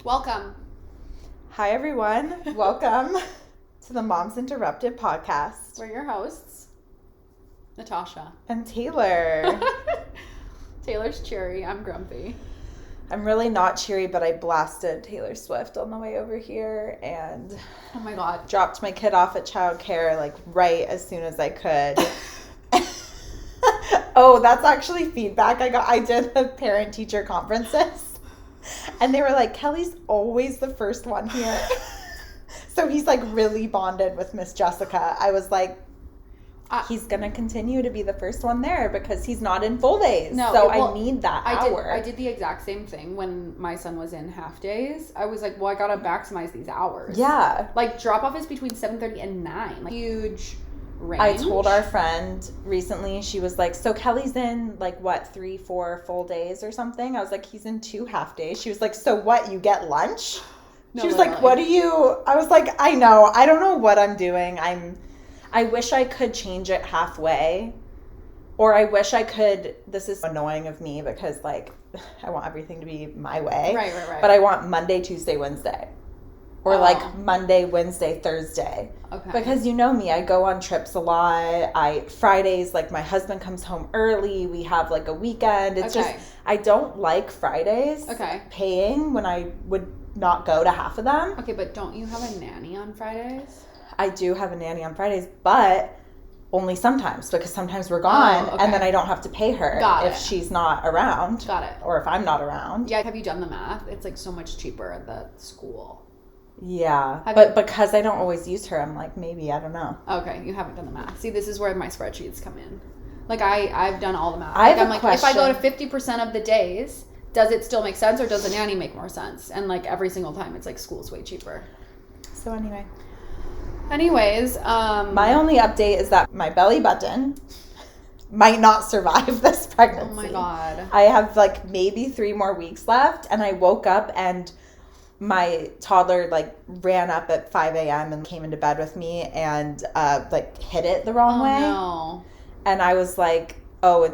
Welcome. Hi, everyone. Welcome to the Moms Interrupted podcast. We're your hosts, Natasha. And Taylor. Taylor's cheery. I'm grumpy. I'm really not cheery, but I blasted Taylor Swift on the way over here and oh my God, dropped my kid off at childcare like right as soon as I could. Oh, that's actually feedback I got. I did the parent-teacher conferences. And they were like, Kelly's always the first one here. So he's like really bonded with Miss Jessica. I was like, he's going to continue to be the first one there because he's not in full days. No, so I need that hour. I did the exact same thing when my son was in half days. I was like, well, I got to maximize these hours. Yeah. Like drop off is between 7:30 and 9. Like huge range. I told our friend recently, she was like, so Kelly's in like what, 3-4 full days or something? I was like, he's in 2 half days. She was like, so what, you get lunch? No, she was literally. like, what do you, I was like, I know. I don't know what I'm doing. I wish I could change it halfway. Or I wish I could, this is annoying of me because like, I want everything to be my way. Right. But I want Monday, Tuesday, Wednesday. Or like Monday, Wednesday, Thursday. Okay. Because you know me, I go on trips a lot. Fridays, like my husband comes home early. We have like a weekend. It's just, I don't like Fridays paying when I would not go to half of them. Okay, but don't you have a nanny on Fridays? I do have a nanny on Fridays, but only sometimes because sometimes we're gone and then I don't have to pay her if she's not around. Got it. Or if I'm not around. Yeah, have you done the math? It's like so much cheaper at the school. Yeah, but because I don't always use her, I'm like, maybe, I don't know. Okay, you haven't done the math. See, this is where my spreadsheets come in. Like, I've done all the math. I have I'm a like, question. if I go to 50% of the days, does it still make sense or does the nanny make more sense? And like every single time, it's like school's way cheaper. So Anyways, my only update is that my belly button might not survive this pregnancy. Oh my God. I have like maybe 3 more weeks left, and I woke up and my toddler like ran up at 5 a.m. and came into bed with me and like hit it the wrong way. No. And I was like, oh,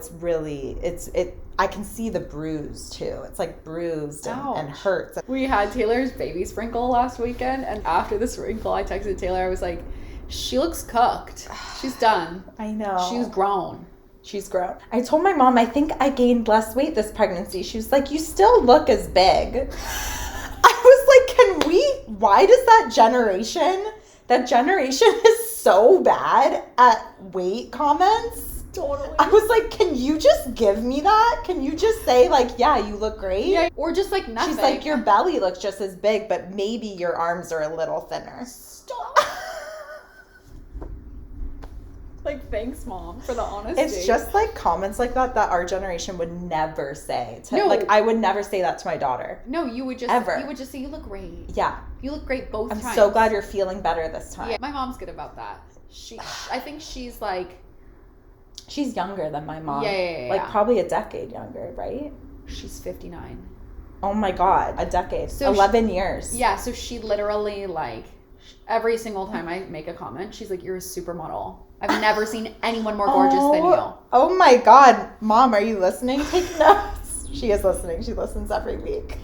I can see the bruise too. It's like bruised and hurts. We had Taylor's baby sprinkle last weekend, and after the sprinkle, I texted Taylor. I was like, she looks cooked. She's done. I know. She's grown. She's grown. I told my mom, I think I gained less weight this pregnancy. She was like, you still look as big. I was like, why does that generation is so bad at weight comments? Totally. I was like, can you just give me that? Can you just say like, yeah, you look great? Yeah, or just like nothing. She's like, your belly looks just as big, but maybe your arms are a little thinner. Stop. Like, thanks, Mom, for the honesty. It's just like comments like that our generation would never say. No. Like, I would never say that to my daughter. No, you would just Ever. You would just say, you look great. Yeah. You look great both times. I'm so glad you're feeling better this time. Yeah, my mom's good about that. I think she's like... She's younger than my mom. Yeah. Like, probably a decade younger, right? She's 59. Oh my God, a decade. So 11 years. Yeah, so she literally, like, every single time I make a comment, she's like, you're a supermodel. I've never seen anyone more gorgeous than you. Oh my God. Mom, are you listening? Take notes. She is listening. She listens every week.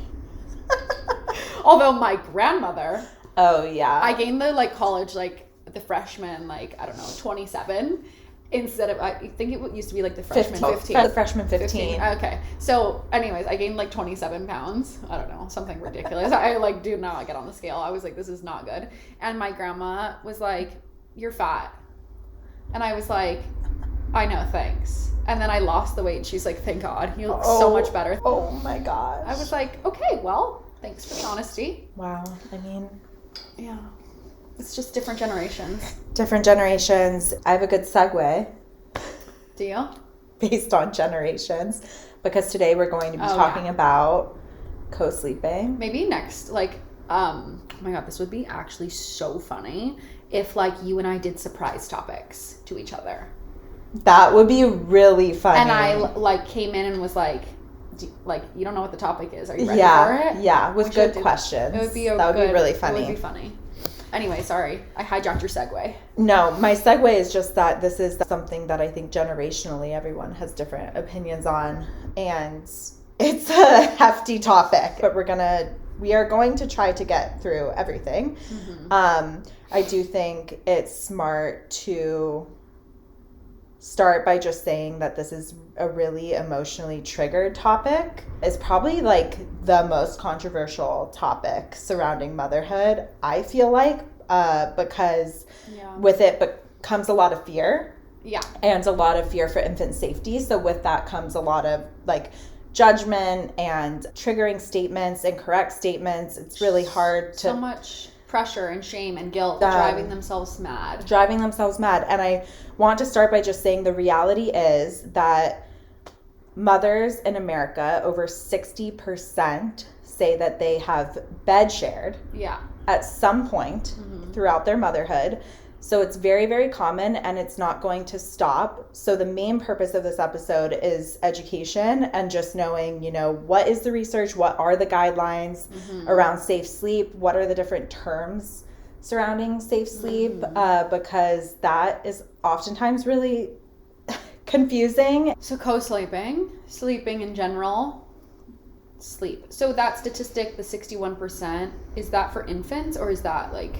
Although my grandmother... Oh, yeah. I gained the, like, college, like, the freshman, like, I don't know, 27... Instead of, I think it used to be like the freshman 15. The freshman 15. Okay. So anyways, I gained like 27 pounds. I don't know, something ridiculous. I like do not get on the scale. I was like, this is not good. And my grandma was like, you're fat. And I was like, I know, thanks. And then I lost the weight and she's like, thank God, you look so much better. Oh my gosh. I was like, okay, well, thanks for the honesty. Wow. I mean, yeah. It's just different generations. Different generations. I have a good segue. Do you? Based on generations. Because today we're going to be talking about co-sleeping. Maybe next, like, oh my God, this would be actually so funny if, like, you and I did surprise topics to each other. That would be really funny. And I, like, came in and was like, you don't know what the topic is. Are you ready for it? Yeah, with good questions. It would be that would be really funny. It would be funny. Anyway, sorry. I hijacked your segue. No, my segue is just that this is something that I think generationally everyone has different opinions on. And it's a hefty topic, but we're going to we are going to try to get through everything. I do think it's smart to start by just saying that this is a really emotionally triggered topic. It's probably like the most controversial topic surrounding motherhood, I feel like, because with it comes a lot of fear. Yeah. And a lot of fear for infant safety. So with that comes a lot of like judgment and triggering statements, incorrect statements. It's really hard to... So much pressure and shame and guilt, driving themselves mad. And I want to start by just saying the reality is that mothers in America, over 60% say that they have bed shared at some point throughout their motherhood. So it's very, very common, and it's not going to stop. So the main purpose of this episode is education and just knowing, you know, what is the research, what are the guidelines around safe sleep, what are the different terms surrounding safe sleep, because that is oftentimes really confusing. So co-sleeping, sleeping in general, sleep. So that statistic, the 61%, is that for infants or is that like...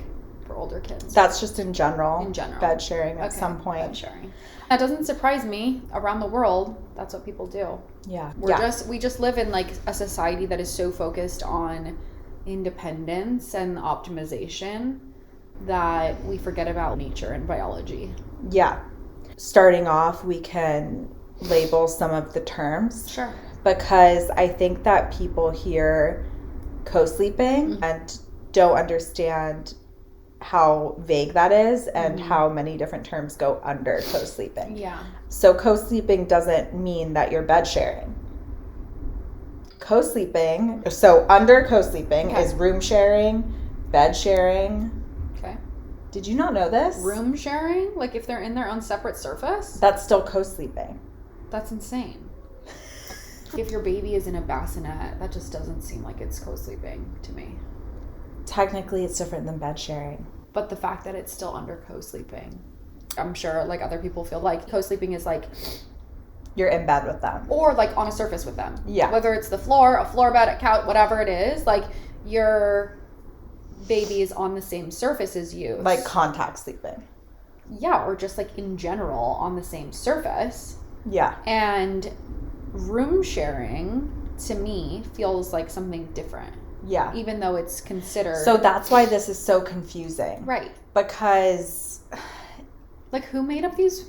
for older kids? That's just in general. Bed sharing at some point. Bed sharing. That doesn't surprise me. Around the world, that's what people do. Yeah. We just live in like a society that is so focused on independence and optimization that we forget about nature and biology. Yeah. Starting off, we can label some of the terms. Sure. Because I think that people hear co-sleeping and don't understand how vague that is and how many different terms go under co-sleeping. Yeah. So co-sleeping doesn't mean that you're bed sharing. Co-sleeping, so under co-sleeping is room sharing, bed sharing. Okay. Did you not know this? Room sharing? Like if they're in their own separate surface? That's still co-sleeping. That's insane. If your baby is in a bassinet, that just doesn't seem like it's co-sleeping to me. Technically, it's different than bed sharing. But the fact that it's still under co-sleeping, I'm sure like other people feel like co-sleeping is like... you're in bed with them. Or like on a surface with them. Yeah. Whether it's the floor, a floor bed, a couch, whatever it is, like your baby is on the same surface as you. Like contact sleeping. Yeah, or just like in general on the same surface. Yeah. And room sharing, to me, feels like something different. Yeah. Even though it's considered... So that's why this is so confusing. Right. Because... like, who made up these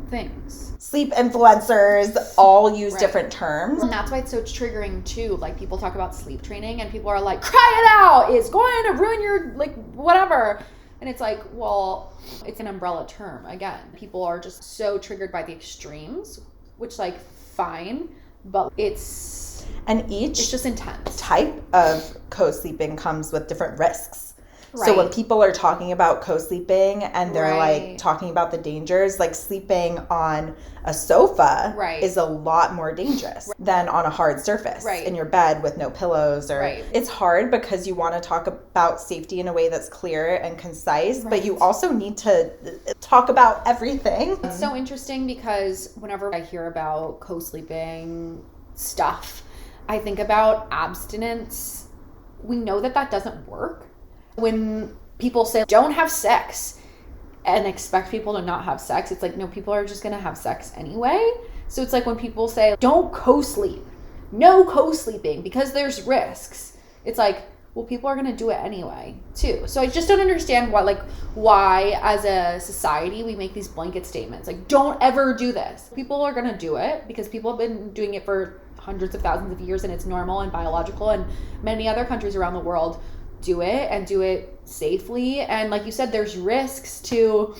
things? Sleep influencers all use different terms. And that's why it's so triggering, too. Like, people talk about sleep training, and people are like, cry it out! It's going to ruin your, like, whatever. And it's like, well, it's an umbrella term. Again, people are just so triggered by the extremes, which, like, fine, but it's... and each it's just intense. Type of co-sleeping comes with different risks. Right. So when people are talking about co-sleeping and they're like talking about the dangers, like sleeping on a sofa is a lot more dangerous than on a hard surface in your bed with no pillows or it's hard because you want to talk about safety in a way that's clear and concise, but you also need to talk about everything. It's so interesting because whenever I hear about co-sleeping stuff, I think about abstinence. We know that that doesn't work. When people say, don't have sex and expect people to not have sex, it's like, no, people are just going to have sex anyway. So it's like when people say, don't co-sleep, no co-sleeping because there's risks. It's like, well, people are going to do it anyway, too. So I just don't understand why as a society we make these blanket statements. Like, don't ever do this. People are going to do it because people have been doing it for hundreds of thousands of years and it's normal and biological, and many other countries around the world do it and do it safely. And like you said, there's risks to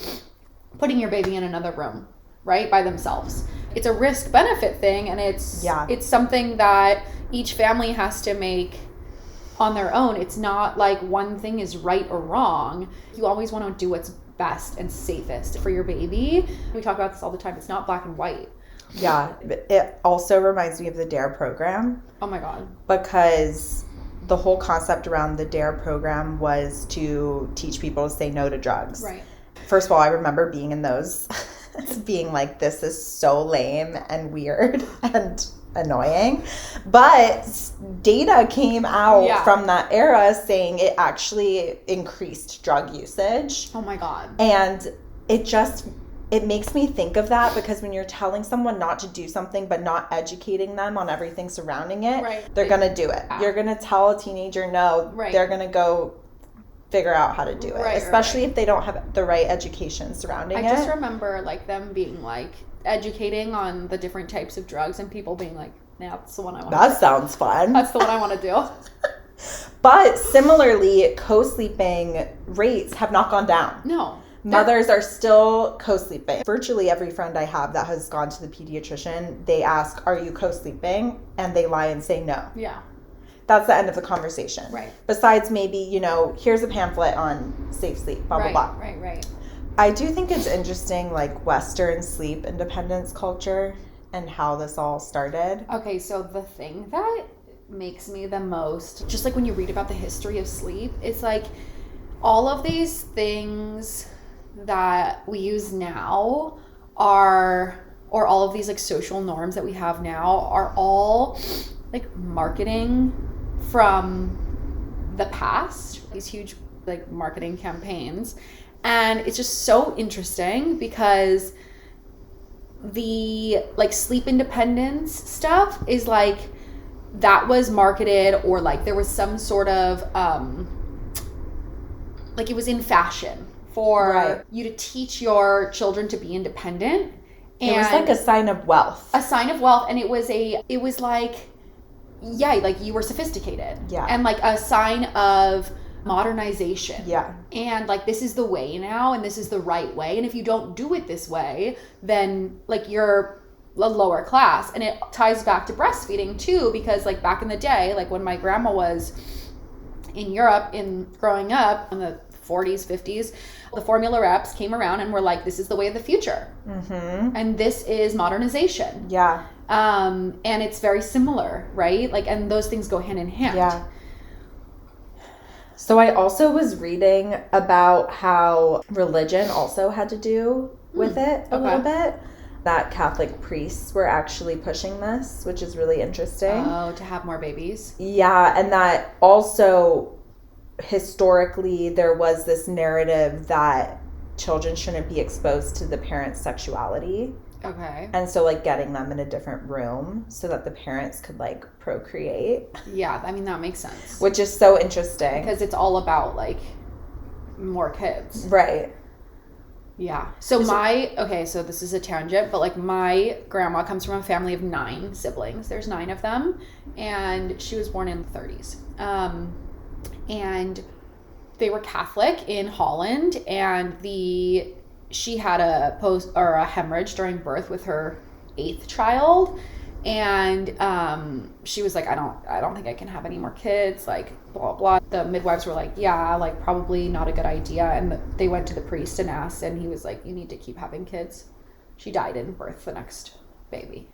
putting your baby in another room, right, by themselves. It's a risk benefit thing, and it's something that each family has to make on their own. It's not like one thing is right or wrong. You always want to do what's best and safest for your baby. We talk about this all the time. It's not black and white. Yeah. It also reminds me of the DARE program. Oh my God. Because the whole concept around the DARE program was to teach people to say no to drugs. Right. First of all, I remember being in those, being like, this is so lame and weird and annoying. But data came out from that era saying it actually increased drug usage. Oh my God. And it makes me think of that, because when you're telling someone not to do something but not educating them on everything surrounding it, they're going to do it. You're going to tell a teenager no, they're going to go figure out how to do it, especially if they don't have the right education surrounding it. I just remember like them being like educating on the different types of drugs and people being like, yeah, that's the one I want to do. That sounds fun. That's the one I want to do. But similarly, co-sleeping rates have not gone down. No. Mothers are still co-sleeping. Virtually every friend I have that has gone to the pediatrician, they ask, are you co-sleeping? And they lie and say no. Yeah. That's the end of the conversation. Right. Besides maybe, here's a pamphlet on safe sleep, blah, blah, blah. Right. I do think it's interesting, like Western sleep independence culture and how this all started. Okay, so the thing that makes me the most, just like when you read about the history of sleep, it's like all of these things that we use now or all of these like social norms that we have now are all like marketing from the past, these huge like marketing campaigns. And it's just so interesting because the like sleep independence stuff is like that was marketed, or like there was some sort of like it was in fashion for you to teach your children to be independent. And it was like a sign of wealth. A sign of wealth. And it was like, yeah, like you were sophisticated. Yeah. And like a sign of modernization. Yeah. And like, this is the way now, and this is the right way. And if you don't do it this way, then like you're a lower class. And it ties back to breastfeeding too, because like back in the day, like when my grandma was in Europe growing up in the 40s, 50s, the formula reps came around and were like, this is the way of the future. Mm-hmm. And this is modernization. Yeah. And it's very similar, right? Like, and those things go hand in hand. Yeah. So I also was reading about how religion also had to do with it a little bit. That Catholic priests were actually pushing this, which is really interesting. Oh, to have more babies. Yeah, and that also historically there was this narrative that children shouldn't be exposed to the parents' sexuality. Okay. And so like getting them in a different room so that the parents could like procreate. Yeah, I mean that makes sense. Which is so interesting. Because it's all about like more kids. Right. Yeah. So so this is a tangent, but like my grandma comes from a family of 9 siblings. There's 9 of them, and she was born in the 30s. And they were Catholic in Holland, and she had a hemorrhage during birth with her 8th child, and she was like, I don't think I can have any more kids, like blah blah. The midwives were like, yeah, like probably not a good idea, and they went to the priest and asked, and he was like, you need to keep having kids. She died in birth the next baby.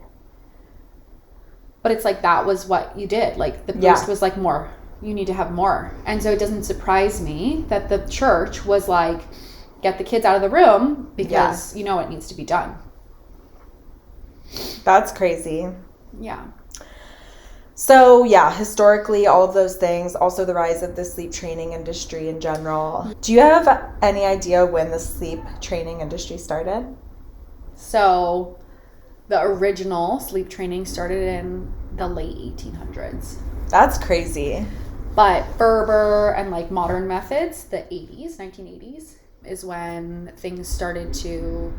But it's like that was what you did. Like the priest was like, more. You need to have more. And so it doesn't surprise me that the church was like, get the kids out of the room because you know it needs to be done. That's crazy. Yeah. So yeah, historically, all of those things, also the rise of the sleep training industry in general. Do you have any idea when the sleep training industry started? So the original sleep training started in the late 1800s. That's crazy. But Berber and like modern methods, the 1980s is when things started to,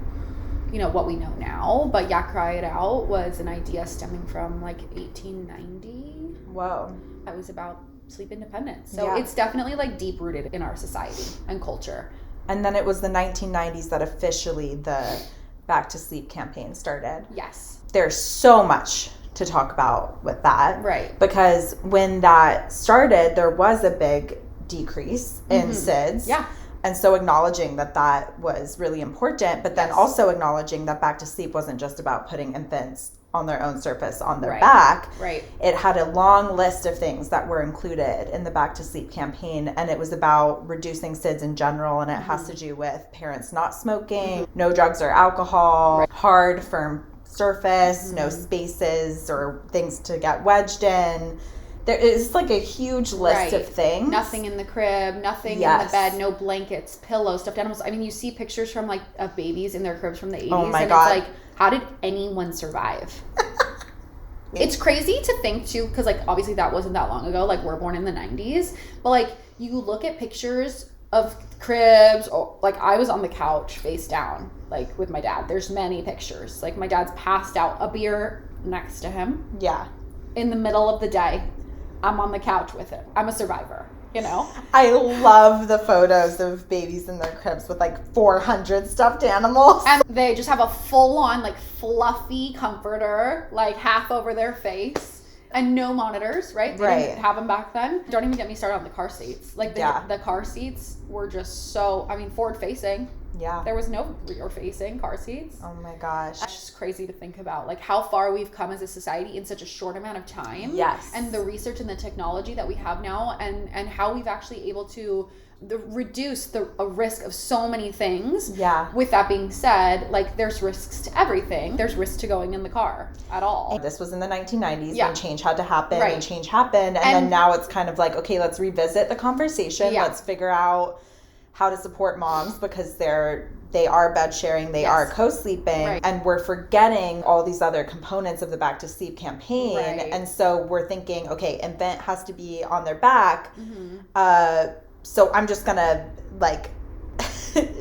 what we know now. But Yak Cry It Out was an idea stemming from like 1890. Whoa. That was about sleep independence. So it's definitely like deep rooted in our society and culture. And then it was the 1990s that officially the Back to Sleep campaign started. Yes. There's so much to talk about with that. Right. Because when that started, there was a big decrease in SIDS. Yeah. And so acknowledging that was really important, but then also acknowledging that Back to Sleep wasn't just about putting infants on their own surface on their back. Right. It had a long list of things that were included in the Back to Sleep campaign, and it was about reducing SIDS in general, and it has to do with parents not smoking, no drugs or alcohol, hard, firm surface, no spaces or things to get wedged in. There is like a huge list of things. Nothing in the crib, nothing in the bed, no blankets, pillows, stuffed animals. I mean, you see pictures from like of babies in their cribs from the 80s. Oh my and God. It's like, how did anyone survive? It's crazy to think too, because like obviously that wasn't that long ago. Like we're born in the 90s, but like you look at pictures of cribs, or like I was on the couch face down, like with my dad. There's many pictures. Like my dad's passed out, a beer next to him. Yeah. In the middle of the day, I'm on the couch with him. I'm a survivor, you know? I love the photos of babies in their cribs with like 400 stuffed animals. And they just have a full-on, like, fluffy comforter, like, half over their face. And no monitors, right? They didn't have them back then. Don't even get me started on the car seats. Like, the car seats were just so, I mean, forward-facing. Yeah. There was no rear-facing car seats. Oh my gosh. It's just crazy to think about, like, how far we've come as a society in such a short amount of time. Yes. And the research and the technology that we have now, and how we've actually able to reduce the risk of so many things. Yeah. With that being said, like, there's risks to everything. There's risks to going in the car at all. This was in the 1990s Yeah. when change had to happen, Right. and change happened. And then now it's kind of like, okay, let's revisit the conversation. Yeah. Let's figure out how to support moms, because they are bed sharing, they Yes. are co-sleeping, Right. and we're forgetting all these other components of the Back to Sleep campaign. Right. And so we're thinking, okay, infant has to be on their back. Mm-hmm. So I'm just gonna like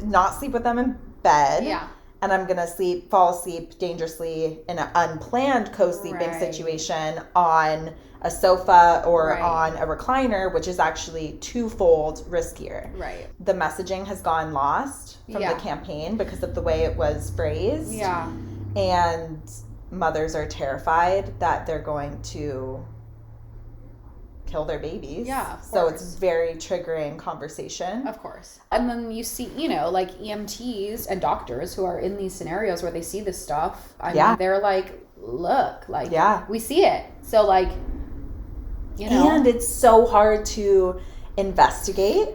not sleep with them in bed. Yeah. And I'm gonna fall asleep dangerously in an unplanned co-sleeping Right. situation on a sofa or Right. on a recliner, which is actually twofold riskier. Right. The messaging has gone lost from Yeah. the campaign because of the way it was phrased. Yeah. And mothers are terrified that they're going to kill their babies. Yeah, of So course. it's very triggering conversation. Of course. And then you see, you know, like EMTs and doctors who are in these scenarios where they see this stuff. I mean, they're like, look, like, we see it. So, like, you know. And it's so hard to investigate.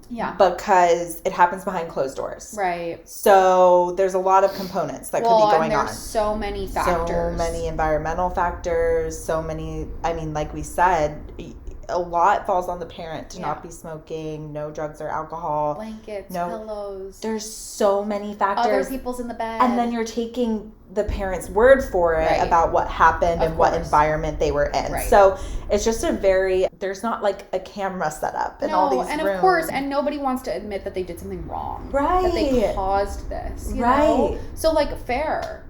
Yeah. Because it happens behind closed doors. Right. So there's a lot of components that could be going and on. there's so many factors. So many environmental factors, so many, I mean, like we said, a lot falls on the parent to not be smoking, no drugs or alcohol. Blankets, pillows. There's so many factors. Other people's in the bed. And then you're taking the parent's word for it about what happened and what environment they were in. Right. So it's just there's not like a camera set up in all these rooms. Of course, and nobody wants to admit that they did something wrong. Right. That they caused this. You Right. know? So, like, fair.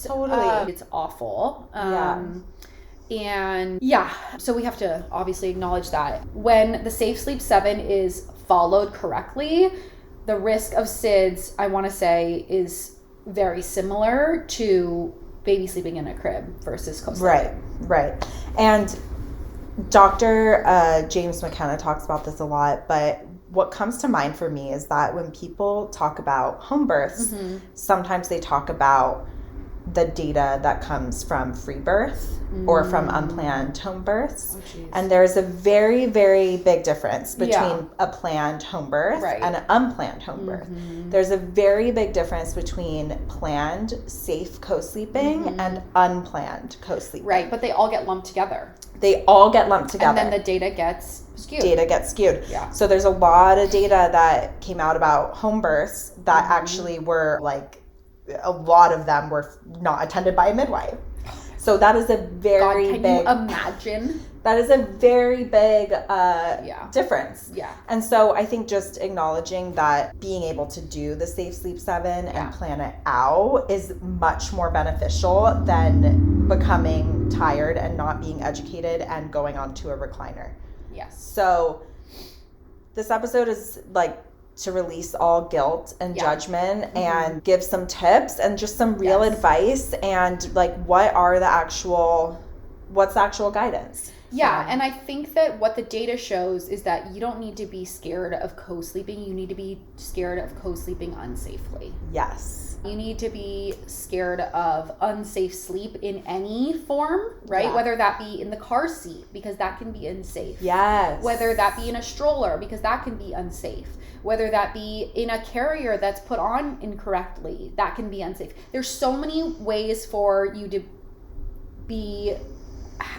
Totally. It's awful. Yeah. And so we have to obviously acknowledge that when the Safe Sleep 7 is followed correctly, the risk of SIDS, I want to say, is very similar to baby sleeping in a crib versus co-sleeping. Right. And Dr. James McKenna talks about this a lot, but what comes to mind for me is that when people talk about home births, sometimes they talk about the data that comes from free birth or from unplanned home births. And there's a very, very big difference between a planned home birth and an unplanned home birth. There's a very big difference between planned, safe co-sleeping and unplanned co-sleeping. Right, but they all get lumped together. They all get lumped together. And then the data gets skewed. Yeah. So there's a lot of data that came out about home births that actually were like, a lot of them were not attended by a midwife. So that is a very can big. you imagine? That is a very big difference. Yeah. And so I think just acknowledging that being able to do the Safe Sleep 7 and plan it out is much more beneficial than becoming tired and not being educated and going onto a recliner. Yes. So this episode is like to release all guilt and judgment and give some tips and just some real advice and like what's the actual guidance. Yeah, and I think that what the data shows is that you don't need to be scared of co-sleeping. You need to be scared of co-sleeping unsafely. Yes. You need to be scared of unsafe sleep in any form, right? Yeah. Whether that be in the car seat, because that can be unsafe. Yes. Whether that be in a stroller, because that can be unsafe. Whether that be in a carrier that's put on incorrectly, that can be unsafe. There's so many ways for you to be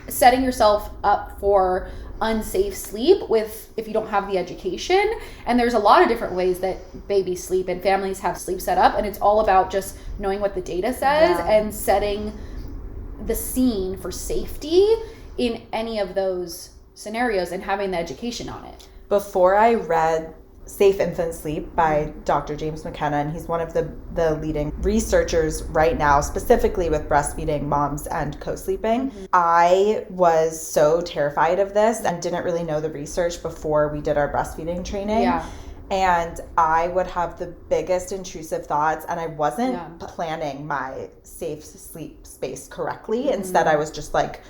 setting yourself up for unsafe sleep if you don't have the education. And there's a lot of different ways that babies sleep and families have sleep set up, and it's all about just knowing what the data says and setting the scene for safety in any of those scenarios and having the education on it. Before I read Safe Infant Sleep by Dr. James McKenna, and he's one of the leading researchers right now, specifically with breastfeeding moms and co-sleeping. I was so terrified of this and didn't really know the research before we did our breastfeeding training. Yeah. And I would have the biggest intrusive thoughts, and I wasn't planning my safe sleep space correctly. Instead, I was just like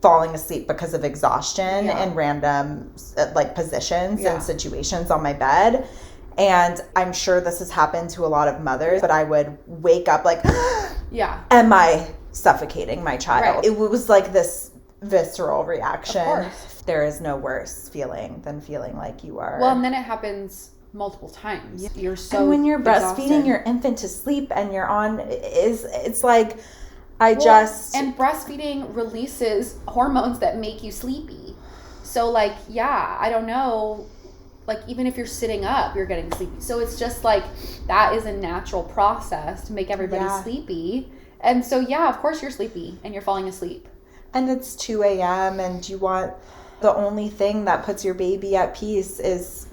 falling asleep because of exhaustion in random like positions and situations on my bed. And I'm sure this has happened to a lot of mothers, but I would wake up like, am I suffocating my child? Right. It was like this visceral reaction. Of course. There is no worse feeling than feeling like you are. Well, and then it happens multiple times. Yeah. You're so and when you're breastfeeding your infant to sleep and you're on, it's like, and breastfeeding releases hormones that make you sleepy. So like, I don't know, like even if you're sitting up, you're getting sleepy. So it's just like, that is a natural process to make everybody sleepy. And so, of course you're sleepy and you're falling asleep. And it's 2 a.m. and you want, the only thing that puts your baby at peace is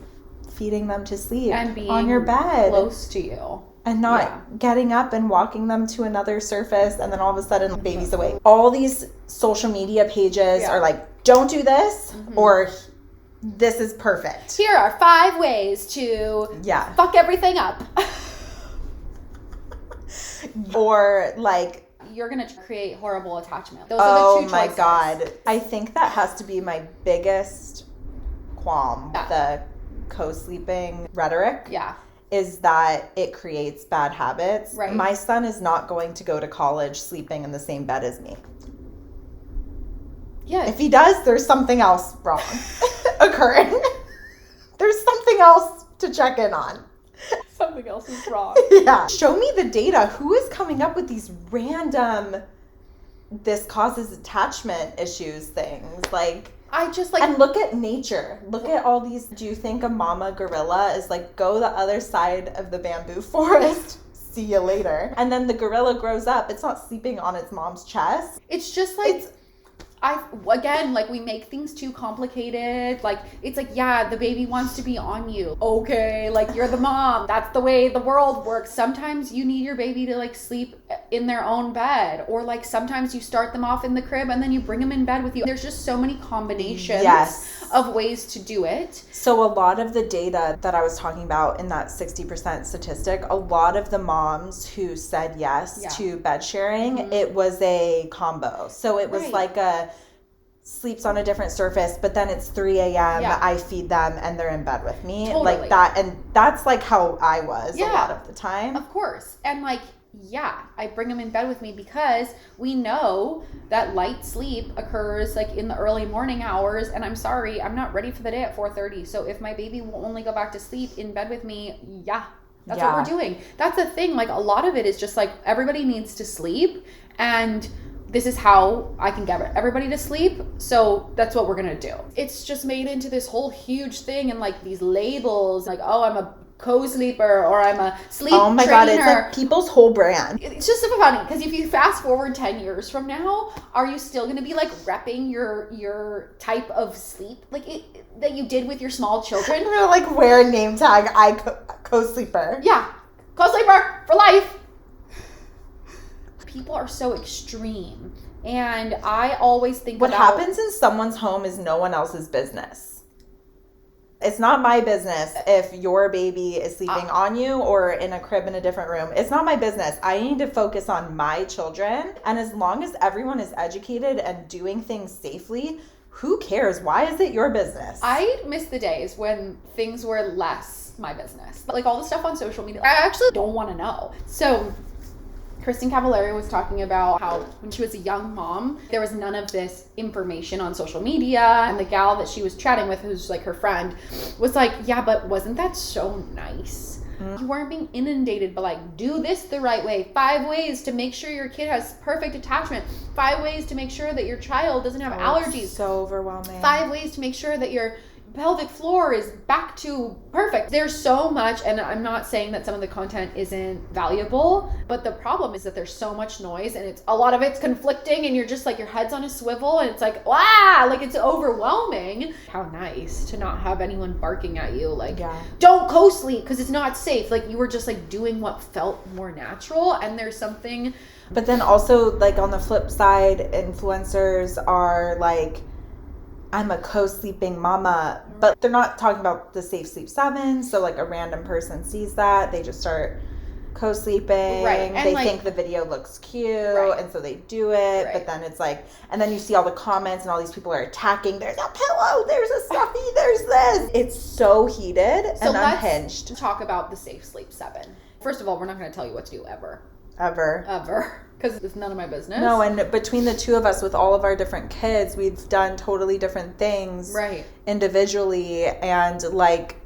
feeding them to sleep and being on your bed close to you. And not getting up and walking them to another surface, and then all of a sudden, baby's awake. All these social media pages are like, don't do this, or this is perfect. Here are 5 ways to fuck everything up. Or like, you're going to create horrible attachment. Those are the 2 choices. Oh my God. I think that has to be my biggest qualm, the co-sleeping rhetoric. Yeah. Is that it creates bad habits. Right. My son is not going to go to college sleeping in the same bed as me. Yeah. If he does, there's something else wrong occurring. There's something else to check in on. Something else is wrong. Yeah. Show me the data. Who is coming up with these random, this causes attachment issues things? Like, I just like... And look at nature. Look at all these... Do you think a mama gorilla is like, go the other side of the bamboo forest? See you later. And then the gorilla grows up. It's not sleeping on its mom's chest. It's just like... we make things too complicated. Like, it's like, the baby wants to be on you. Okay, like, you're the mom. That's the way the world works. Sometimes you need your baby to, like, sleep in their own bed. Or, like, sometimes you start them off in the crib and then you bring them in bed with you. There's just so many combinations of ways to do it. So a lot of the data that I was talking about in that 60% statistic, a lot of the moms who said yes to bed sharing, it was a combo. So it was like a sleeps on a different surface, but then it's 3 a.m. I feed them and they're in bed with me. Totally. Like that. And that's like how I was a lot of the time. Of course. And like, I bring them in bed with me because we know that light sleep occurs like in the early morning hours. And I'm sorry, I'm not ready for the day at 4:30. So if my baby will only go back to sleep in bed with me, that's what we're doing. That's the thing. Like a lot of it is just like everybody needs to sleep, and this is how I can get everybody to sleep. So that's what we're going to do. It's just made into this whole huge thing, and like these labels like, oh, I'm a co-sleeper or I'm a sleep trainer. Oh my God, it's like people's whole brand. It's just so funny because if you fast forward 10 years from now, are you still going to be like repping your type of sleep like that you did with your small children? I'm gonna like wear a name tag, co-sleeper. Yeah, co-sleeper for life. People are so extreme, and I always think what happens in someone's home is no one else's business. It's not my business if your baby is sleeping on you or in a crib in a different room. It's not my business. I need to focus on my children. And as long as everyone is educated and doing things safely, who cares? Why is it your business? I miss the days when things were less my business. Like all the stuff on social media, I actually don't want to know. So Kristen Cavallari was talking about how when she was a young mom, there was none of this information on social media. And the gal that she was chatting with, who's like her friend, was like, yeah, but wasn't that so nice? You weren't being inundated, but like, do this the right way. 5 ways to make sure your kid has perfect attachment. 5 ways to make sure that your child doesn't have allergies. So overwhelming. 5 ways to make sure that your pelvic floor is back to perfect. There's so much, and I'm not saying that some of the content isn't valuable, but the problem is that there's so much noise, and a lot of it's conflicting, and you're just like, your head's on a swivel, and it's like, wow, like it's overwhelming. How nice to not have anyone barking at you, like, don't co-sleep because it's not safe. Like you were just like doing what felt more natural, and there's something. But then also, like on the flip side, influencers are like, I'm a co-sleeping mama, but they're not talking about the Safe Sleep 7. So like a random person sees that, they just start co-sleeping. Right. And they like, think the video looks cute, right. and so they do it. Right. But then it's like, and then you see all the comments and all these people are attacking. There's a pillow, there's a stuffy, there's this. It's so heated and unhinged. Let's talk about the Safe Sleep 7. First of all, we're not going to tell you what to do ever. Because it's none of my business. No, and between the two of us with all of our different kids, we've done totally different things individually, and like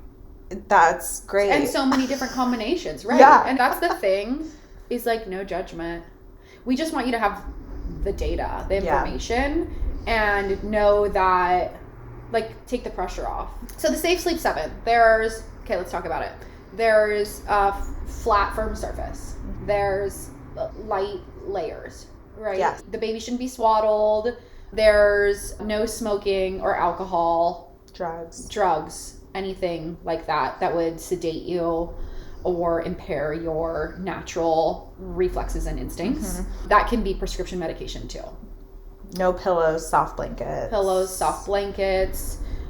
that's great. And so many different combinations, right? Yeah. And that's the thing, is like no judgment. We just want you to have the data, the information, and know that, like, take the pressure off. So the Safe Sleep 7, let's talk about it. There's a flat, firm surface. There's light layers, right? Yes. The baby shouldn't be swaddled. There's no smoking or alcohol. Drugs, anything like that would sedate you or impair your natural reflexes and instincts. Mm-hmm. That can be prescription medication too. No pillows, soft blankets.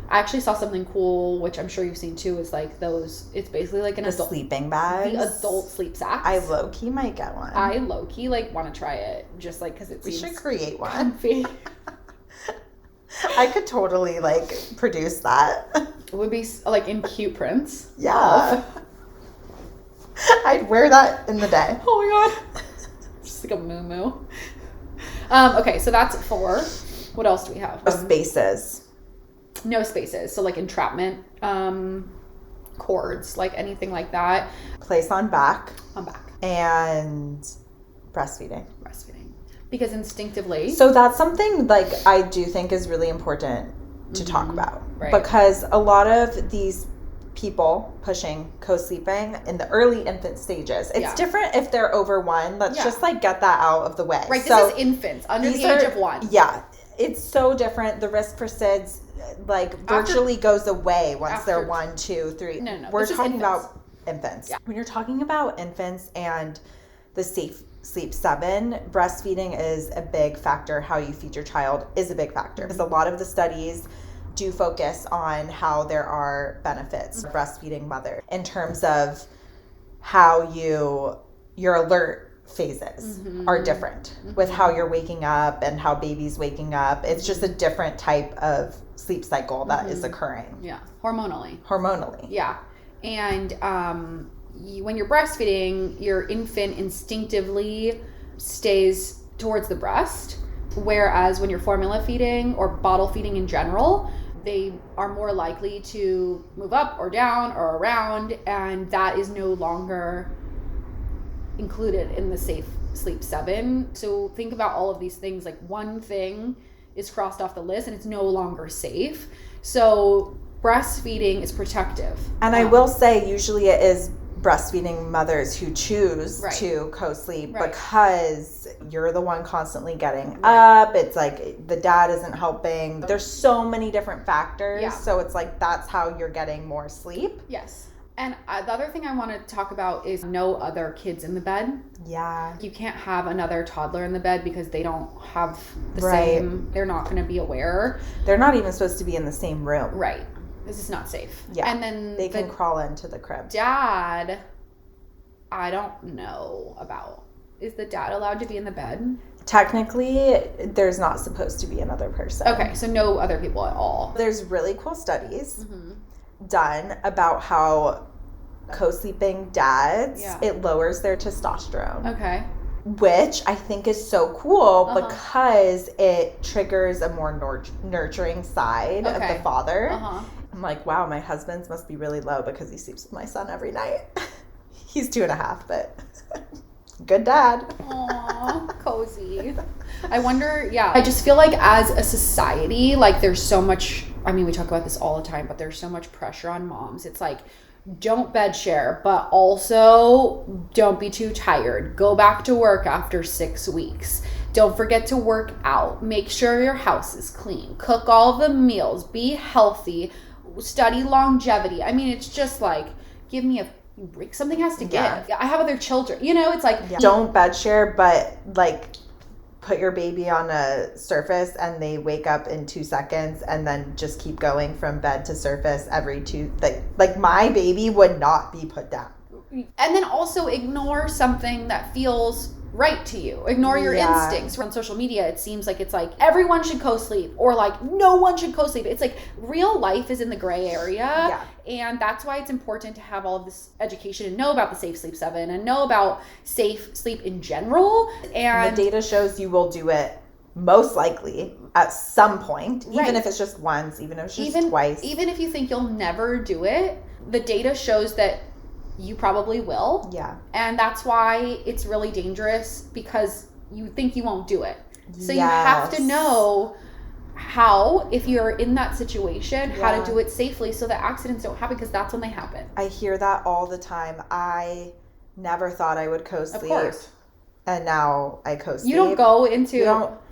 I actually saw something cool, which I'm sure you've seen too, is like those, it's basically like the sleeping bags. The adult sleep sacks. I low-key might get one. I low-key like want to try it, just like because we should create one. Comfy. I could totally like produce that. It would be like in cute prints. Yeah. I'd wear that in the day. Oh my god. Just like a moo-moo. Okay, so that's 4. What else do we have? No spaces. So like entrapment, cords, like anything like that. Place on back. And breastfeeding. Because instinctively. So that's something like I do think is really important to talk about. Right. Because a lot of these people pushing co-sleeping in the early infant stages. It's different if they're over 1. Let's just like get that out of the way. Right, this is infants under the age of 1. Yeah. It's so different. The risk for SIDS like virtually goes away once they're 1, 2, 3. No. We're talking about infants. Yeah. When you're talking about infants and the Safe Sleep 7, breastfeeding is a big factor. How you feed your child is a big factor. Because a lot of the studies do focus on how there are benefits for breastfeeding mother in terms of how your alert phases are different with how you're waking up and how baby's waking up. It's just a different type of sleep cycle that is occurring. Yeah, hormonally. Yeah. And when you're breastfeeding, your infant instinctively stays towards the breast, whereas when you're formula feeding or bottle feeding in general, they are more likely to move up or down or around, and that is no longer included in the Safe Sleep 7. So think about all of these things, like one thing is crossed off the list and it's no longer safe. So breastfeeding is protective. And I will say usually it is breastfeeding mothers who choose to co-sleep because you're the one constantly getting up. It's like the dad isn't helping. There's so many different factors. Yeah. So it's like that's how you're getting more sleep. Yes. And the other thing I want to talk about is no other kids in the bed. Yeah. You can't have another toddler in the bed because they don't have the same, they're not going to be aware. They're not even supposed to be in the same room. Right. This is not safe. Yeah. And then they can crawl into the crib. Dad, I don't know about. Is the dad allowed to be in the bed? Technically, there's not supposed to be another person. Okay, so no other people at all. There's really cool studies done about how co-sleeping dads, it lowers their testosterone. Okay. Which I think is so cool because it triggers a more nurturing side of the father. I'm like, wow, my husband's must be really low because he sleeps with my son every night. He's 2.5, but good dad. Aw, cozy. I wonder, I just feel like as a society, like there's so much, I mean, we talk about this all the time, but there's so much pressure on moms. It's like, don't bed share, but also don't be too tired. Go back to work after 6 weeks. Don't forget to work out. Make sure your house is clean. Cook all the meals. Be healthy. Study longevity. I mean, it's just like, give me a break. Something has to give. I have other children. You know, it's like... Don't bed share, but like put your baby on a surface and they wake up in 2 seconds and then just keep going from bed to surface every two... Like my baby would not be put down. And then also ignore something that feels right to you. Ignore your instincts. On social media, it seems like it's like everyone should co-sleep or like no one should co-sleep. It's like real life is in the gray area. And that's why it's important to have all of this education and know about the Safe Sleep 7 and know about safe sleep in general. And the data shows you will do it most likely at some point, even if it's just once, even if it's just twice. Even if you think you'll never do it, the data shows that you probably will. And that's why it's really dangerous because you think you won't do it. So you have to know how, if you're in that situation, how to do it safely so that accidents don't happen because that's when they happen. I hear that all the time. I never thought I would co-sleep. Of course. And now I co-sleep. You don't go into,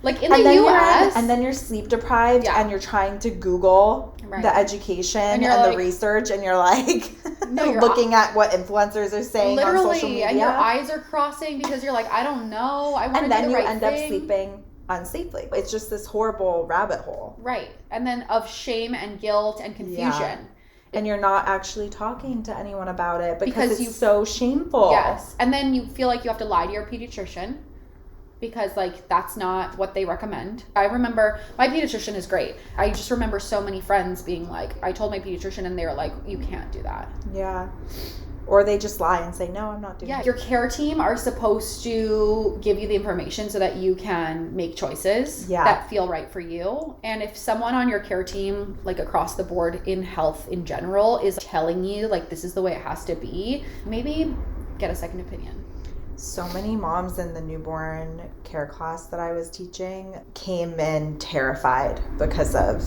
like in the U.S. And then you're sleep deprived and you're trying to Google the education and the research and you're like looking at what influencers are saying on social media. And your eyes are crossing because you're like, I don't know. I want to do the right thing. And then you end up sleeping unsafely. It's just this horrible rabbit hole. Right. And then of shame and guilt and confusion. And you're not actually talking to anyone about it because it's so shameful. Yes. And then you feel like you have to lie to your pediatrician because like that's not what they recommend. I remember my pediatrician is great. I just remember so many friends being like, I told my pediatrician and they were like, you can't do that. Yeah. Or they just lie and say, no, I'm not doing it. Your care team are supposed to give you the information so that you can make choices that feel right for you. And if someone on your care team, like across the board in health in general, is telling you like this is the way it has to be, maybe get a second opinion. So many moms in the newborn care class that I was teaching came in terrified because of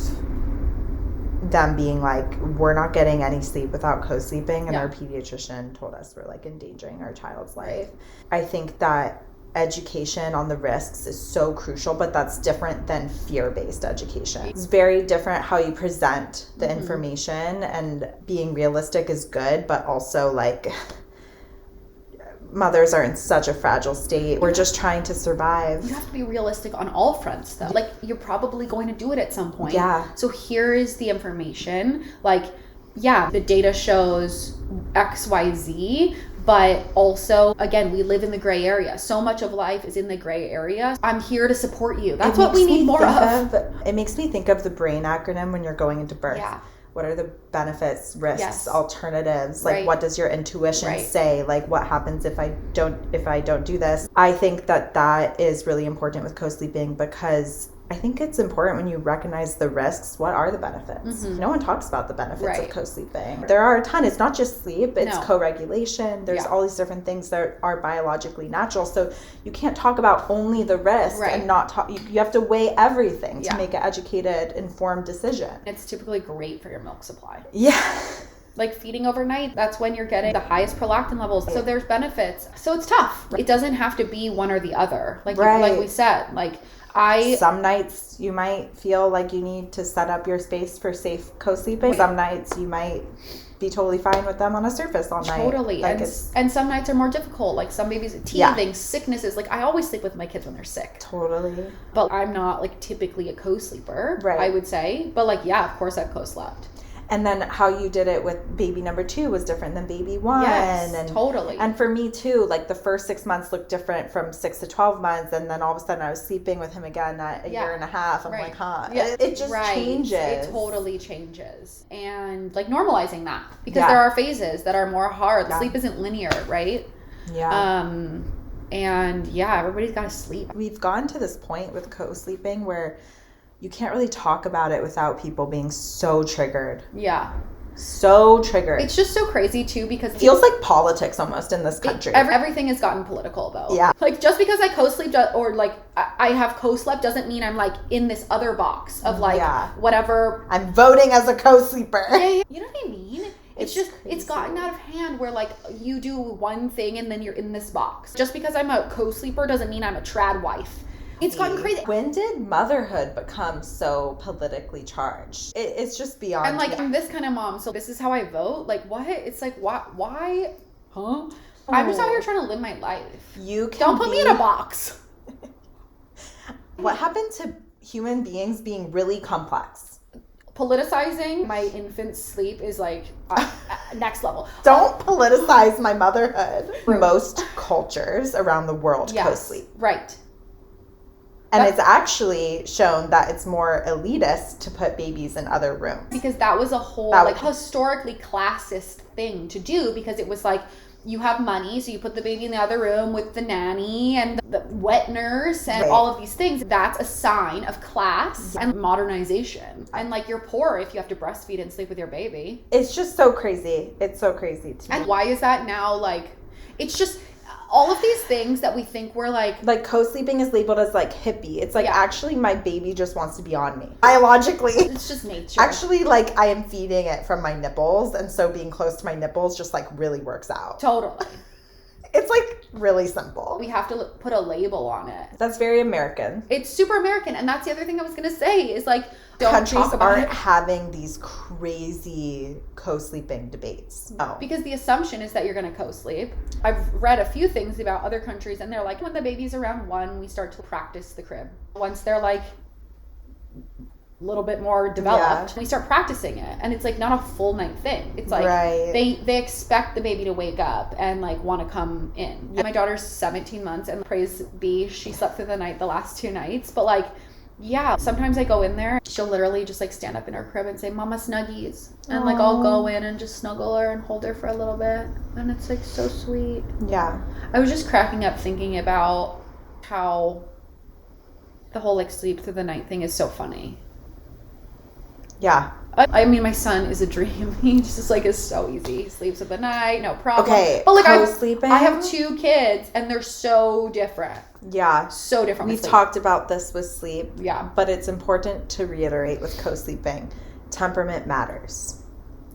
them being like, we're not getting any sleep without co-sleeping, and our pediatrician told us we're like endangering our child's life. I think that education on the risks is so crucial, but that's different than fear-based education. It's very different how you present the information, and being realistic is good, but also like mothers are in such a fragile state. We're just trying to survive. You have to be realistic on all fronts though. Like you're probably going to do it at some point. So here is the information. Like, the data shows XYZ, but also, again, we live in the gray area. So much of life is in the gray area. I'm here to support you. That's what we need more of. It makes me think of the BRAIN acronym when you're going into birth. What are the benefits, risks, alternatives? Like, what does your intuition say? Like, what happens if I don't do this? I think that is really important with co-sleeping because I think it's important when you recognize the risks. What are the benefits? No one talks about the benefits of co-sleeping. There are a ton. It's not just sleep. It's co-regulation. There's all these different things that are biologically natural. So you can't talk about only the risk and not talk. You have to weigh everything to make an educated, informed decision. It's typically great for your milk supply. Like feeding overnight, that's when you're getting the highest prolactin levels. So there's benefits. So it's tough. It doesn't have to be one or the other. Like we said, like some nights you might feel like you need to set up your space for safe co-sleeping. Some nights you might be totally fine with them on a surface all night. Totally. Like and some nights are more difficult. Like some babies, teething, sicknesses. Like I always sleep with my kids when they're sick. Totally. But I'm not like typically a co-sleeper, I would say. But like, of course I've co-slept. And then how you did it with baby number 2 was different than baby 1. Yes, and totally. And for me too, like the first 6 months looked different from 6 to 12 months. And then all of a sudden I was sleeping with him again at a year and a half. I'm like, huh? Yeah. It just changes. It totally changes. And like normalizing that, because there are phases that are more hard. Sleep isn't linear, right? Yeah. And everybody's got to sleep. We've gotten to this point with co-sleeping where you can't really talk about it without people being so triggered. Yeah. So triggered. It's just so crazy too, because it feels like politics almost in this country. Everything has gotten political though. Yeah. Like just because I co-sleep or like I have co-slept doesn't mean I'm like in this other box of like whatever. I'm voting as a co-sleeper. Yeah. You know what I mean? It's just, crazy. It's gotten out of hand where like you do one thing and then you're in this box. Just because I'm a co-sleeper doesn't mean I'm a trad wife. It's gotten crazy. When did motherhood become so politically charged? It's just beyond. And like, I'm this kind of mom, so this is how I vote. Like, what? It's like, why? Huh? I'm just out here trying to live my life. Don't put me in a box. What happened to human beings being really complex? Politicizing my infant's sleep is like next level. Don't politicize my motherhood. Most cultures around the world co-sleep. Right. And it's actually shown that it's more elitist to put babies in other rooms. Because that was a whole historically classist thing to do, because it was like, you have money, so you put the baby in the other room with the nanny and the wet nurse and all of these things. That's a sign of class and modernization. And like, you're poor if you have to breastfeed and sleep with your baby. It's just so crazy. It's so crazy to me. And why is that now? Like, it's just all of these things that we think we're like co-sleeping is labeled as like hippie. It's like, actually my baby just wants to be on me. Biologically. It's just nature. Actually, like I am feeding it from my nipples, and so being close to my nipples just like really works out. Totally. It's like really simple. We have to put a label on it. That's very American. It's super American. And that's the other thing I was going to say is like, don't countries talk about aren't it. having these crazy co-sleeping debates. No. Because the assumption is that you're going to co-sleep. I've read a few things about other countries, and they're like, when the baby's around 1, we start to practice the crib. Once they're like a little bit more developed, we start practicing it. And it's like not a full night thing. It's like they expect the baby to wake up and like want to come in. My daughter's 17 months, and praise be, she slept through the night the last 2 nights. But like, sometimes I go in there, she'll literally just like stand up in her crib and say, "Mama snuggies." And like, I'll go in and just snuggle her and hold her for a little bit. And it's like so sweet. Yeah. I was just cracking up thinking about how the whole like sleep through the night thing is so funny. Yeah. I mean, my son is a dream. He just like is so easy. He sleeps at the night, no problem. Okay, but like co-sleeping. I have 2 kids, and they're so different. Yeah. So different. We've talked about this with sleep. Yeah. But it's important to reiterate with co-sleeping. Temperament matters.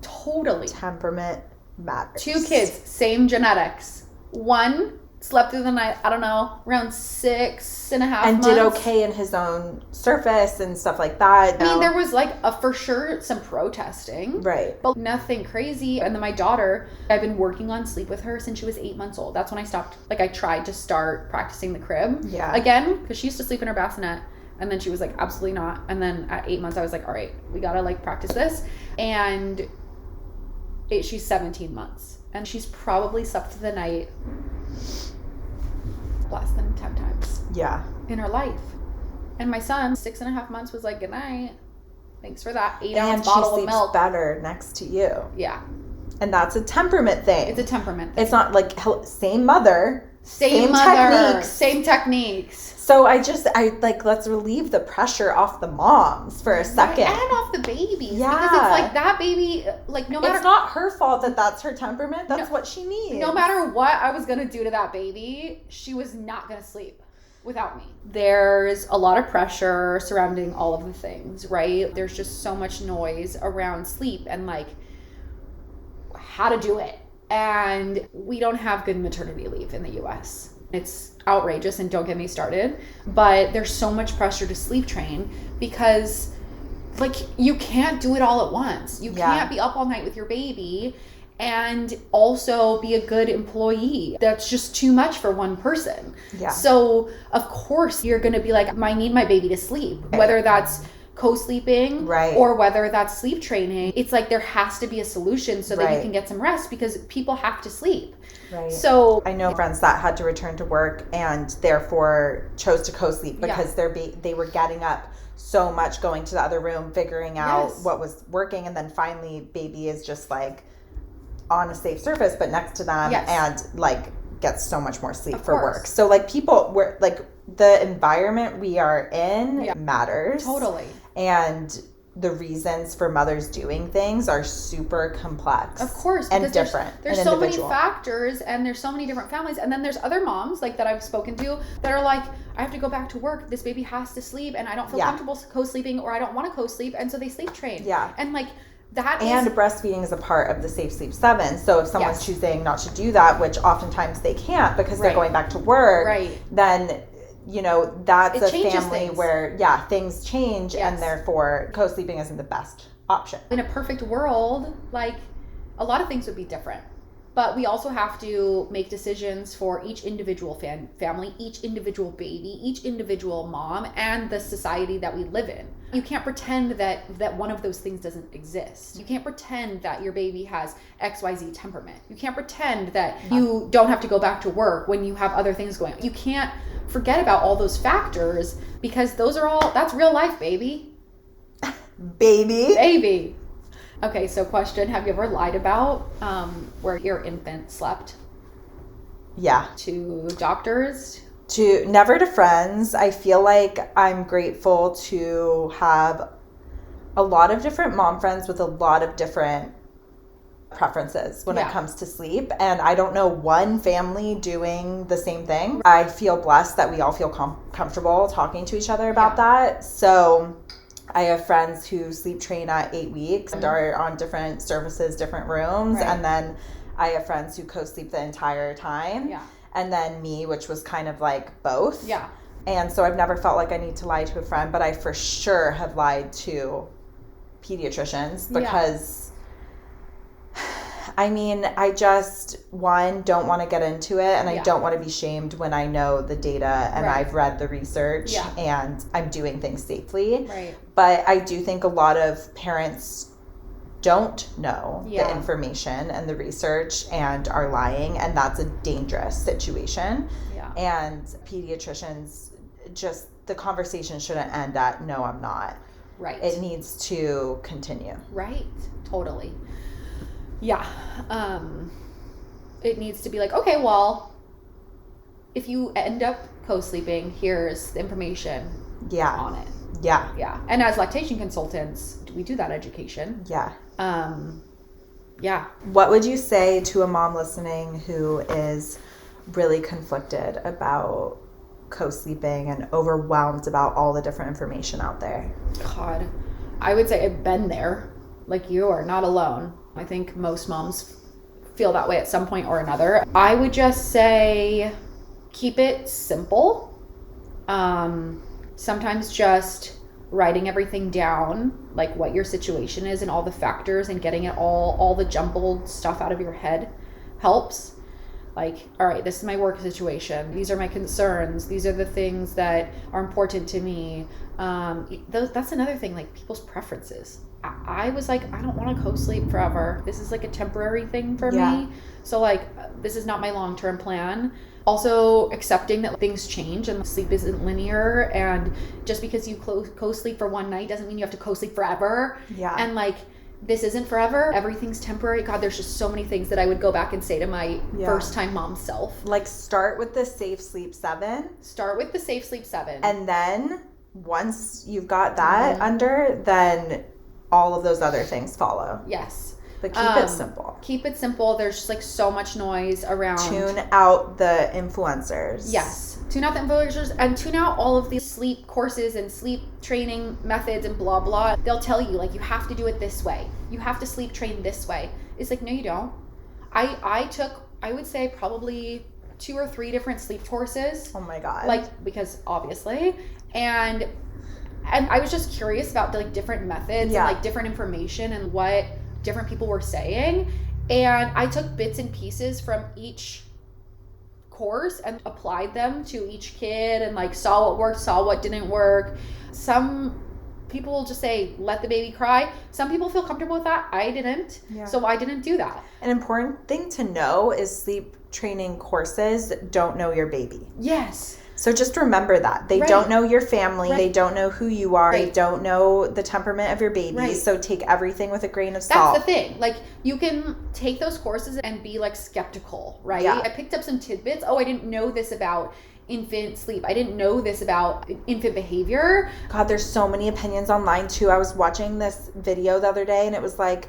Totally. Temperament matters. 2 kids, same genetics. 1 slept through the night, I don't know, around 6.5 months. And did okay in his own surface and stuff like that. I mean, there was like for sure some protesting. Right. But nothing crazy. And then my daughter, I've been working on sleep with her since she was 8 months old. That's when I stopped. Like I tried to start practicing the crib. Yeah. Again, because she used to sleep in her bassinet. And then she was like, absolutely not. And then at 8 months, I was like, all right, we gotta like practice this. And she's 17 months. And she's probably slept through the night less than 10 times. Yeah. In her life. And my son, 6.5 months, was like, good night. Thanks for that 8-ounce bottle of milk. And she sleeps better next to you. Yeah. And that's a temperament thing. It's a temperament thing. It's not like same mother. Same mother. Same techniques. So I like, let's relieve the pressure off the moms for a second. And off the babies. Yeah. Because it's like that baby, like no matter. It's not her fault that that's her temperament. That's what she needs. No matter what I was going to do to that baby, she was not going to sleep without me. There's a lot of pressure surrounding all of the things, right? There's just so much noise around sleep and like how to do it. And we don't have good maternity leave in the US. It's outrageous, and don't get me started, but there's so much pressure to sleep train because like you can't do it all at once. You can't be up all night with your baby and also be a good employee. That's just too much for one person. Yeah. So of course you're going to be like, I need my baby to sleep, whether that's co-sleeping, right, or whether that's sleep training. It's like there has to be a solution so that right, you can get some rest, because people have to sleep. right. So I know friends that had to return to work and therefore chose to co-sleep because they were getting up so much, going to the other room, figuring out what was working, and then finally baby is just like on a safe surface but next to them, and like gets so much more sleep for work. So like people were like, the environment we are in matters totally, and the reasons for mothers doing things are super complex, of course, and different. There's so many factors, and there's so many different families, and then there's other moms like that I've spoken to that are like, I have to go back to work, this baby has to sleep, and I don't feel comfortable co-sleeping, or I don't want to co-sleep, and so they sleep train. And like and breastfeeding is a part of the Safe Sleep 7. So if someone's choosing not to do that, which oftentimes they can't because they're going back to work, then you know, that's a family where things change, and therefore co-sleeping isn't the best option. In a perfect world, like, a lot of things would be different, but we also have to make decisions for each individual family, each individual baby, each individual mom, and the society that we live in. You can't pretend that one of those things doesn't exist. You can't pretend that your baby has XYZ temperament. You can't pretend that you don't have to go back to work when you have other things going on. You can't forget about all those factors, because that's real life, baby. Baby. Okay, so question, have you ever lied about where your infant slept? Yeah. To doctors? Never to friends. I feel like I'm grateful to have a lot of different mom friends with a lot of different preferences when it comes to sleep, and I don't know one family doing the same thing. I feel blessed that we all feel comfortable talking to each other about that. So I have friends who sleep train at 8 weeks and are on different services, different rooms, and then I have friends who co-sleep the entire time, and then me, which was kind of like both. And so I've never felt like I need to lie to a friend, but I for sure have lied to pediatricians because I mean, I just, don't want to get into it, and I don't want to be shamed when I know the data and I've read the research and I'm doing things safely. But I do think a lot of parents don't know the information and the research and are lying, and that's a dangerous situation. And pediatricians, just the conversation shouldn't end at, no, I'm not. It needs to continue. Totally. It needs to be like, okay, well, if you end up co-sleeping, here's the information on it. And as lactation consultants, we do that education. What would you say to a mom listening who is really conflicted about co-sleeping and overwhelmed about all the different information out there? God, I would say I've been there. Like, you are not alone. I think most moms feel that way at some point or another. I would just say keep it simple. Sometimes just writing everything down, like what your situation is and all the factors, and getting it all the jumbled stuff out of your head helps. Like, all right, this is my work situation. These are my concerns. These are the things that are important to me. That's another thing, like people's preferences. I was like, I don't want to co-sleep forever. This is like a temporary thing for me. So like, this is not my long-term plan. Also accepting that things change and sleep isn't linear. And just because you co-sleep for one night doesn't mean you have to co-sleep forever. And like, this isn't forever. Everything's temporary. God, there's just so many things that I would go back and say to my first-time mom self. Like, start with the Safe Sleep 7. And then once you've got that under, then all of those other things follow. But keep it simple. Keep it simple. There's just like so much noise around. Tune out the influencers. Tune out the influencers and tune out all of these sleep courses and sleep training methods and blah, blah. They'll tell you, like, you have to do it this way. You have to sleep train this way. It's like, no, you don't. I took, I would say, probably 2 or 3 different sleep courses. Oh my God. Like, because obviously. And I was just curious about like different methods and like different information and what different people were saying. And I took bits and pieces from each course and applied them to each kid and like saw what worked, saw what didn't work. Some people will just say, let the baby cry. Some people feel comfortable with that. I didn't. Yeah. So I didn't do that. An important thing to know is sleep training courses don't know your baby. Yes. So just remember that. They don't know your family. Right. They don't know who you are. Right. They don't know the temperament of your baby. Right. So take everything with a grain of salt. That's the thing. Like, you can take those courses and be, like, skeptical, right? Yeah. I picked up some tidbits. Oh, I didn't know this about infant sleep. I didn't know this about infant behavior. God, there's so many opinions online, too. I was watching this video the other day, and it was like,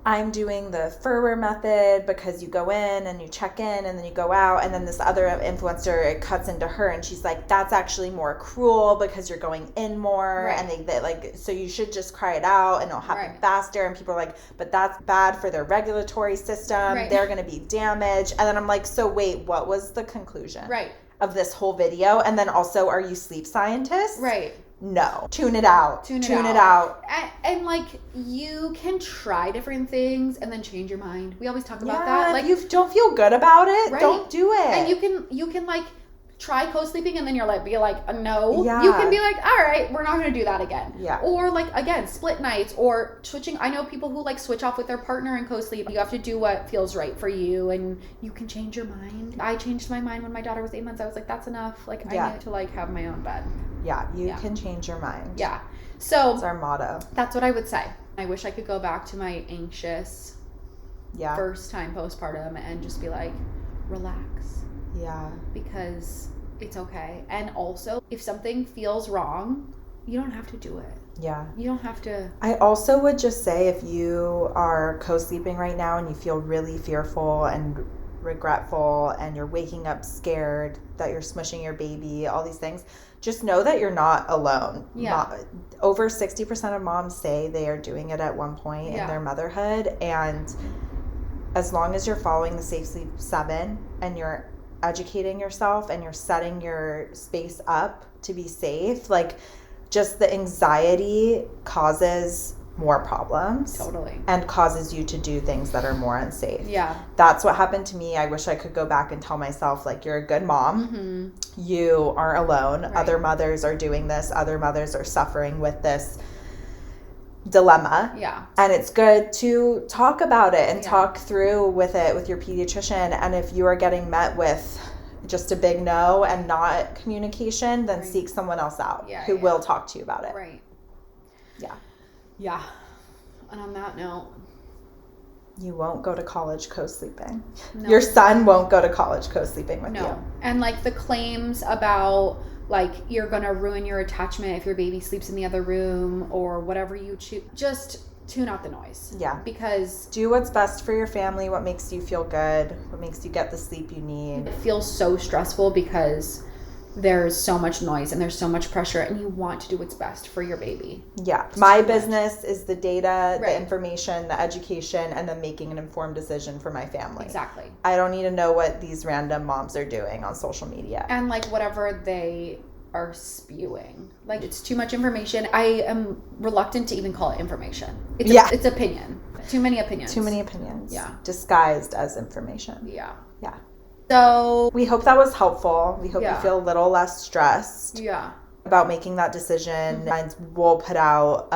I'm doing the Furwer method because you go in and you check in and then you go out. And then this other influencer, it cuts into her and she's like, that's actually more cruel because you're going in more. Right. And they like, so you should just cry it out and it'll happen Right. faster. And people are like, but that's bad for their regulatory system. Right. They're going to be damaged. And then I'm like, so wait, what was the conclusion Right. of this whole video? And then also, are you sleep scientists? Right. No. Tune it out. Tune it out. And like, you can try different things and then change your mind. We always talk about that. Like, you don't feel good about it, right? don't do it. And you can like try co-sleeping and then you're like, be like, no. Yeah. You can be like, all right, we're not going to do that again. Yeah. Or like, again, split nights or switching. I know people who like switch off with their partner and co-sleep. You have to do what feels right for you and you can change your mind. I changed my mind when my daughter was 8 months. I was like, that's enough. Like, I need to like have my own bed. Yeah, you can change your mind. Yeah. So that's our motto. That's what I would say. I wish I could go back to my anxious first time postpartum and just be like, relax. Yeah. Because it's okay. And also, if something feels wrong, you don't have to do it. Yeah. You don't have to. I also would just say, if you are co-sleeping right now and you feel really fearful and regretful and you're waking up scared that you're smushing your baby, all these things, just know that you're not alone. Yeah. Over 60% of moms say they are doing it at one point in their motherhood. And as long as you're following the Safe Sleep 7 and you're educating yourself and you're setting your space up to be safe, like, just the anxiety causes more problems. Totally. And causes you to do things that are more unsafe. Yeah. That's what happened to me. I wish I could go back and tell myself, like, you're a good mom. Mm-hmm. You aren't alone. Right. Other mothers are doing this. Other mothers are suffering with this dilemma. Yeah. And it's good to talk about it and talk through with it with your pediatrician. And if you are getting met with just a big no and not communication, then seek someone else out who will talk to you about it. Right. Yeah. Yeah. And on that note, you won't go to college co-sleeping. No. Your son won't go to college co-sleeping with you. And like the claims about like you're going to ruin your attachment if your baby sleeps in the other room or whatever you choose, just tune out the noise. Yeah. Because do what's best for your family, what makes you feel good, what makes you get the sleep you need. It feels so stressful because there's so much noise and there's so much pressure and you want to do what's best for your baby. Yeah. My business is the data, the information, the education, and then making an informed decision for my family. Exactly. I don't need to know what these random moms are doing on social media. And like whatever they are spewing. Like it's too much information. I am reluctant to even call it information. It's opinion. Too many opinions. Too many opinions. Yeah. Disguised as information. Yeah. Yeah. So we hope that was helpful. We hope you feel a little less stressed about making that decision. Mm-hmm. And we'll put out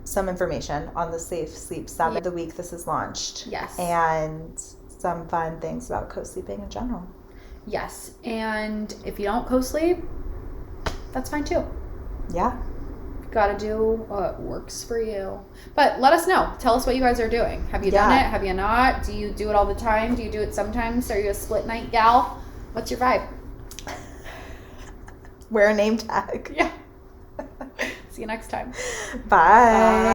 some information on the Safe Sleep 7 the week this is launched. Yes. And some fun things about co-sleeping in general. Yes. And if you don't co-sleep, that's fine too. Yeah. Got to do what works for you. But let us know. Tell us what you guys are doing. Have you done it? Have you not? Do you do it all the time? Do you do it sometimes? Are you a split night gal? What's your vibe? Wear a name tag. Yeah. See you next time. Bye.